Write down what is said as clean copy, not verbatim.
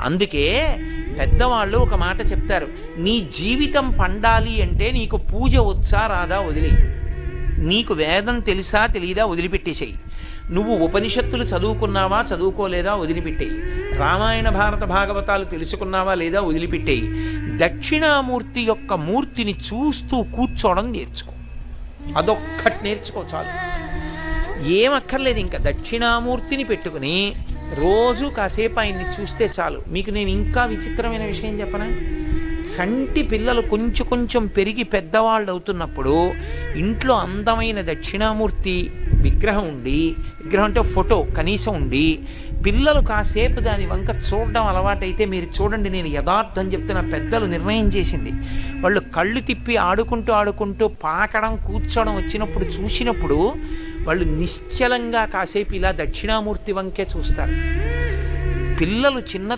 అందుకే పెద్దవాళ్ళు ఒక మాట చెప్తారు, నీ జీవితం పండాలి అంటే నీకు పూజ వచ్చా రాదా వదిలి, నీకు వేదం తెలుసా తెలియదా వదిలిపెట్టేసేయి, నువ్వు ఉపనిషత్తులు చదువుకున్నావా చదువుకోలేదా వదిలిపెట్టేయి, రామాయణ భారత భాగవతాలు తెలుసుకున్నావా లేదా వదిలిపెట్టేయి, దక్షిణామూర్తి యొక్క మూర్తిని చూస్తూ కూర్చోవడం నేర్చుకో. అదొక్కటి నేర్చుకో చాలు, ఏమక్కర్లేదు. ఇంకా దక్షిణామూర్తిని పెట్టుకుని రోజు కాసేపు ఆయన్ని చూస్తే చాలు. మీకు నేను ఇంకా విచిత్రమైన విషయం చెప్పనా? చంటి పిల్లలు కొంచెం కొంచెం పెరిగి పెద్దవాళ్ళు అవుతున్నప్పుడు ఇంట్లో అందమైన దక్షిణామూర్తి విగ్రహం ఉండి, విగ్రహం అంటే ఫోటో కనీసం ఉండి, పిల్లలు కాసేపు దాని వంక చూడడం అలవాటైతే మీరు చూడండి, నేను యథార్థం చెప్తున్న, పెద్దలు నిర్ణయం చేసింది, వాళ్ళు కళ్ళు తిప్పి ఆడుకుంటూ ఆడుకుంటూ పాకడం కూర్చోవడం వచ్చినప్పుడు చూసినప్పుడు వాళ్ళు నిశ్చలంగా కాసేపు ఇలా దక్షిణామూర్తి వంకే చూస్తారు. పిల్లలు చిన్న